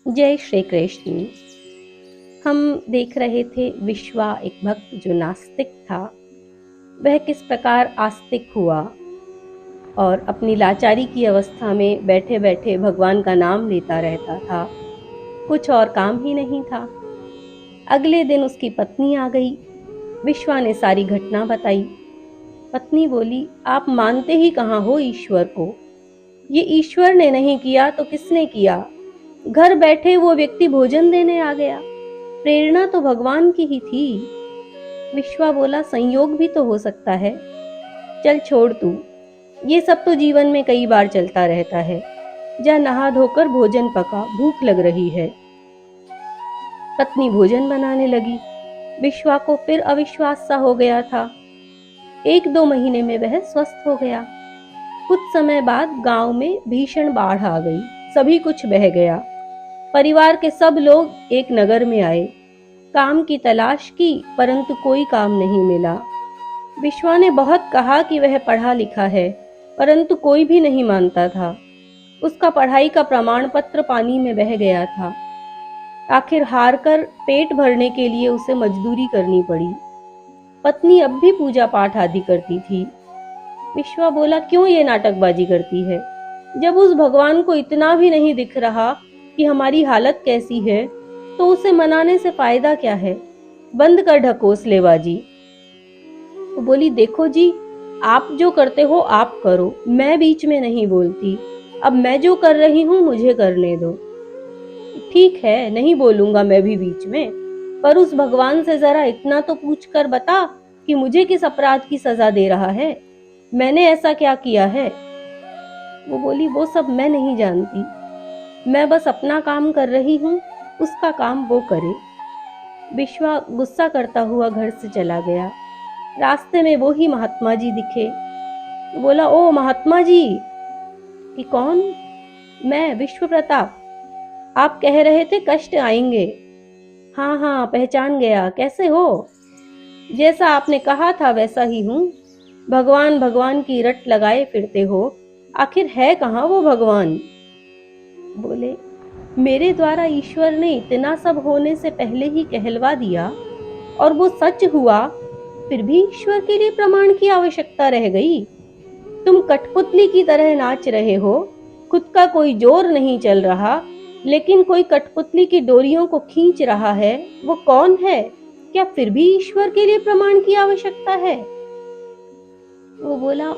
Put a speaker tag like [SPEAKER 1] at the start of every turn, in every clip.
[SPEAKER 1] जय श्री कृष्ण। हम देख रहे थे विश्वा एक भक्त जो नास्तिक था, वह किस प्रकार आस्तिक हुआ और अपनी लाचारी की अवस्था में बैठे बैठे भगवान का नाम लेता रहता था। कुछ और काम ही नहीं था। अगले दिन उसकी पत्नी आ गई। विश्वा ने सारी घटना बताई। पत्नी बोली, आप मानते ही कहाँ हो ईश्वर को? ये ईश्वर ने नहीं किया तो किसने किया? घर बैठे वो व्यक्ति भोजन देने आ गया। प्रेरणा तो भगवान की ही थी। विश्वा बोला, संयोग भी तो हो सकता है। चल छोड़ तू, ये सब तो जीवन में कई बार चलता रहता है। जा नहा धोकर भोजन पका, भूख लग रही है। पत्नी भोजन बनाने लगी। विश्वा को फिर अविश्वास सा हो गया था। 1-2 महीने में वह स्वस्थ हो गया। कुछ समय बाद गांव में भीषण बाढ़ आ गई। सभी कुछ बह गया। परिवार के सब लोग एक नगर में आए। काम की तलाश की, परंतु कोई काम नहीं मिला। विश्वा ने बहुत कहा कि वह पढ़ा लिखा है, परंतु कोई भी नहीं मानता था। उसका पढ़ाई का प्रमाण पत्र पानी में बह गया था। आखिर हार कर पेट भरने के लिए उसे मजदूरी करनी पड़ी। पत्नी अब भी पूजा पाठ आदि करती थी। विश्वा बोला, क्यों ये नाटकबाजी करती है? जब उस भगवान को इतना भी नहीं दिख रहा कि हमारी हालत कैसी है, तो उसे मनाने से फायदा क्या है? बंद कर ढकोसलेबाजी। वो बोली, देखो जी, आप जो करते हो आप करो, मैं बीच में नहीं बोलती। अब मैं जो कर रही हूँ मुझे करने दो। ठीक है, नहीं बोलूंगा मैं भी बीच में, पर उस भगवान से जरा इतना तो पूछ कर बता कि मुझे किस अपराध की सजा दे रहा है। मैंने ऐसा क्या किया है? वो बोली, वो सब मैं नहीं जानती। मैं बस अपना काम कर रही हूँ, उसका काम वो करे। विश्वा गुस्सा करता हुआ घर से चला गया। रास्ते में वो ही महात्मा जी दिखे। बोला, ओ महात्मा जी। कि कौन? मैं विश्व प्रताप। आप कह रहे थे कष्ट आएंगे। हाँ हाँ, पहचान गया। कैसे हो? जैसा आपने कहा था वैसा ही हूँ। भगवान भगवान की रट लगाए फिरते हो, आखिर है कहाँ वो भगवान? बोले, मेरे द्वारा ईश्वर ने इतना सब होने से पहले ही कहलवा दिया और वो सच हुआ, फिर भी ईश्वर के लिए प्रमाण की आवश्यकता रह गई। तुम कठपुतली की तरह नाच रहे हो, खुद का कोई जोर नहीं चल रहा, लेकिन कोई कठपुतली की डोरियों को खींच रहा है। वो कौन है? क्या फिर भी ईश्वर के लिए प्रमाण की आवश्यकता है? वो बोला,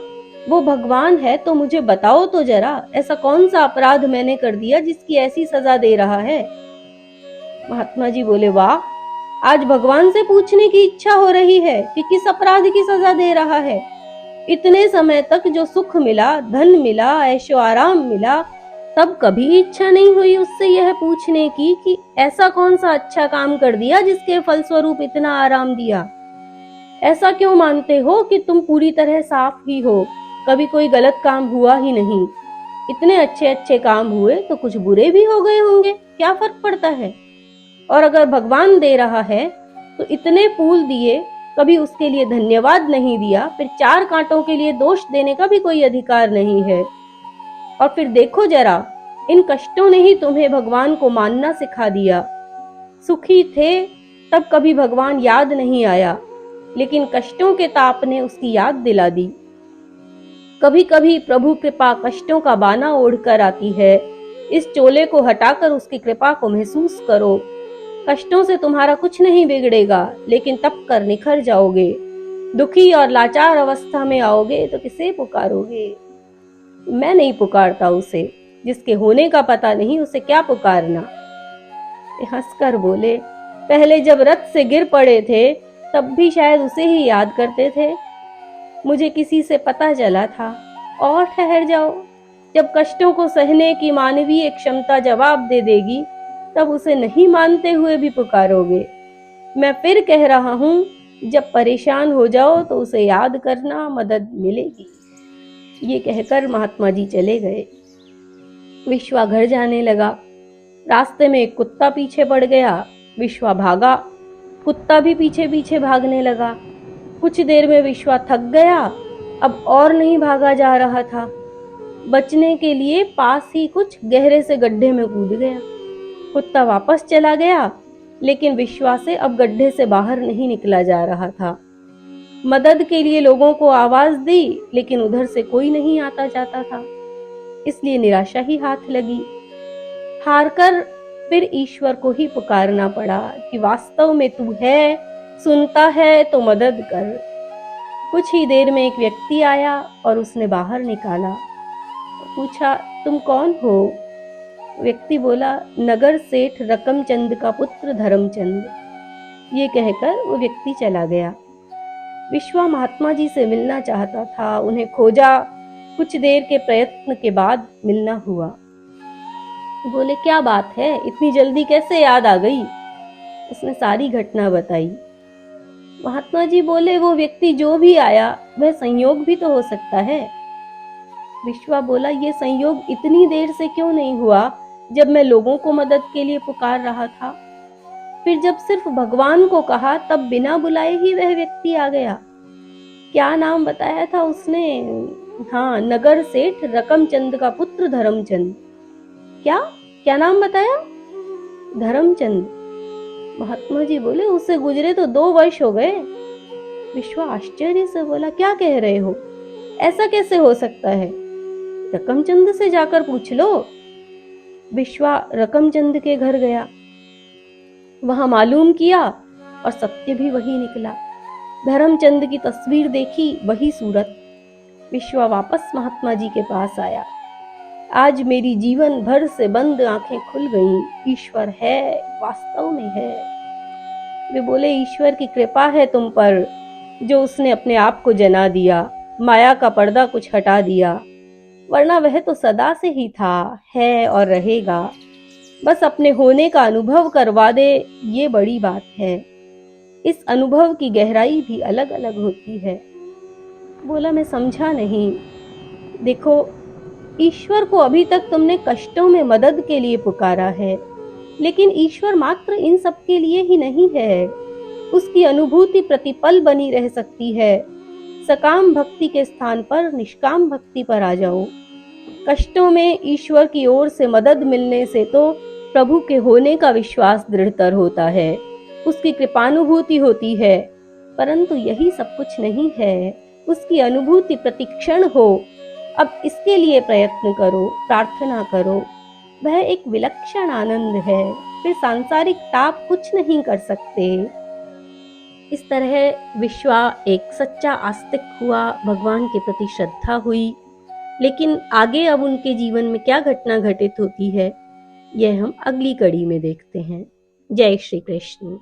[SPEAKER 1] वो भगवान है तो मुझे बताओ तो जरा, ऐसा कौन सा अपराध मैंने कर दिया जिसकी ऐसी सजा दे रहा है? महात्मा जी बोले, वाह, आज भगवान से पूछने की इच्छा हो रही है कि किस अपराध की सजा दे रहा है। इतने समय तक जो सुख मिला, धन मिला, ऐशो आराम मिला, तब कभी इच्छा नहीं हुई उससे यह पूछने की कि ऐसा कौन सा अच्छा काम कर दिया जिसके फलस्वरूप इतना आराम दिया। ऐसा क्यों मानते हो कि तुम पूरी तरह साफ ही हो, कभी कोई गलत काम हुआ ही नहीं? इतने अच्छे अच्छे काम हुए तो कुछ बुरे भी हो गए होंगे, क्या फर्क पड़ता है? और अगर भगवान दे रहा है तो इतने फूल दिए, कभी उसके लिए धन्यवाद नहीं दिया, फिर 4 कांटों के लिए दोष देने का भी कोई अधिकार नहीं है। और फिर देखो जरा, इन कष्टों ने ही तुम्हें भगवान को मानना सिखा दिया। सुखी थे तब कभी भगवान याद नहीं आया, लेकिन कष्टों के ताप ने उसकी याद दिला दी। कभी कभी प्रभु कृपा कष्टों का बाना ओढ़कर आती है। इस चोले को हटाकर उसकी कृपा को महसूस करो। कष्टों से तुम्हारा कुछ नहीं बिगड़ेगा, लेकिन तप कर निखर जाओगे। दुखी और लाचार अवस्था में आओगे तो किसे पुकारोगे? मैं नहीं पुकारता उसे, जिसके होने का पता नहीं उसे क्या पुकारना। हंसकर बोले, पहले जब रथ से गिर पड़े थे तब भी शायद उसे ही याद करते थे। मुझे किसी से पता चला था। और ठहर जाओ, जब कष्टों को सहने की मानवीय क्षमता जवाब दे देगी, तब उसे नहीं मानते हुए भी पुकारोगे। मैं फिर कह रहा हूँ, जब परेशान हो जाओ तो उसे याद करना, मदद मिलेगी। ये कहकर महात्मा जी चले गए। विश्वा घर जाने लगा। रास्ते में एक कुत्ता पीछे पड़ गया। विश्वा भागा, कुत्ता भी पीछे पीछे भागने लगा। कुछ देर में विश्वा थक गया, अब और नहीं भागा जा रहा था। बचने के लिए पास ही कुछ गहरे से गड्ढे में कूद गया। कुत्ता वापस चला गया, लेकिन विश्वा से अब गड्ढे से बाहर नहीं निकला जा रहा था। मदद के लिए लोगों को आवाज दी, लेकिन उधर से कोई नहीं आता जाता था, इसलिए निराशा ही हाथ लगी। हारकर फिर ईश्वर को ही पुकारना पड़ा कि वास्तव में तू है, सुनता है तो मदद कर। कुछ ही देर में एक व्यक्ति आया और उसने बाहर निकाला। पूछा, तुम कौन हो? व्यक्ति बोला, नगर सेठ रकमचंद का पुत्र धर्मचंद। ये कहकर वो व्यक्ति चला गया। विश्वा महात्मा जी से मिलना चाहता था, उन्हें खोजा। कुछ देर के प्रयत्न के बाद मिलना हुआ। बोले, क्या बात है, इतनी जल्दी कैसे याद आ गई? उसने सारी घटना बताई। महात्मा जी बोले, वो व्यक्ति जो भी आया वह संयोग भी तो हो सकता है। विश्वा बोला, ये संयोग इतनी देर से क्यों नहीं हुआ जब मैं लोगों को मदद के लिए पुकार रहा था? फिर जब सिर्फ भगवान को कहा तब बिना बुलाए ही वह व्यक्ति आ गया। क्या नाम बताया था उसने? हाँ, नगर सेठ रकमचंद का पुत्र धर्मचंद। क्या क्या नाम बताया? धर्मचंद। महात्मा जी बोले, उसे गुजरे तो 2 वर्ष हो गए। विश्वा आश्चर्य से बोला, क्या कह रहे हो? ऐसा कैसे हो सकता है? रकमचंद से जाकर पूछ लो। विश्वा रकमचंद के घर गया, वहां मालूम किया और सत्य भी वही निकला। धर्मचंद की तस्वीर देखी, वही सूरत। विश्वा वापस महात्मा जी के पास आया। आज मेरी जीवन भर से बंद आंखें खुल गईं। ईश्वर है, वास्तव में है। वे बोले, ईश्वर की कृपा है तुम पर, जो उसने अपने आप को जना दिया, माया का पर्दा कुछ हटा दिया, वरना वह तो सदा से ही था, है और रहेगा। बस अपने होने का अनुभव करवा दे, ये बड़ी बात है। इस अनुभव की गहराई भी अलग अलग होती है। बोला, मैं समझा नहीं। देखो, ईश्वर को अभी तक तुमने कष्टों में मदद के लिए पुकारा है, लेकिन ईश्वर मात्र इन सब के लिए ही नहीं है। उसकी अनुभूति प्रतिपल बनी रह सकती है। सकाम भक्ति के स्थान पर निष्काम भक्ति पर आ जाओ। कष्टों में ईश्वर की ओर से मदद मिलने से तो प्रभु के होने का विश्वास दृढ़तर होता है, उसकी कृपानुभूति होती है। परंतु यही सब कुछ नहीं है। उसकी अनुभूति प्रतिक्षण हो। अब इसके लिए प्रयत्न करो, प्रार्थना करो। वह एक विलक्षण आनंद है, फिर सांसारिक ताप कुछ नहीं कर सकते। इस तरह विश्वा एक सच्चा आस्तिक हुआ, भगवान के प्रति श्रद्धा हुई। लेकिन आगे अब उनके जीवन में क्या घटना घटित होती है, यह हम अगली कड़ी में देखते हैं। जय श्री कृष्ण।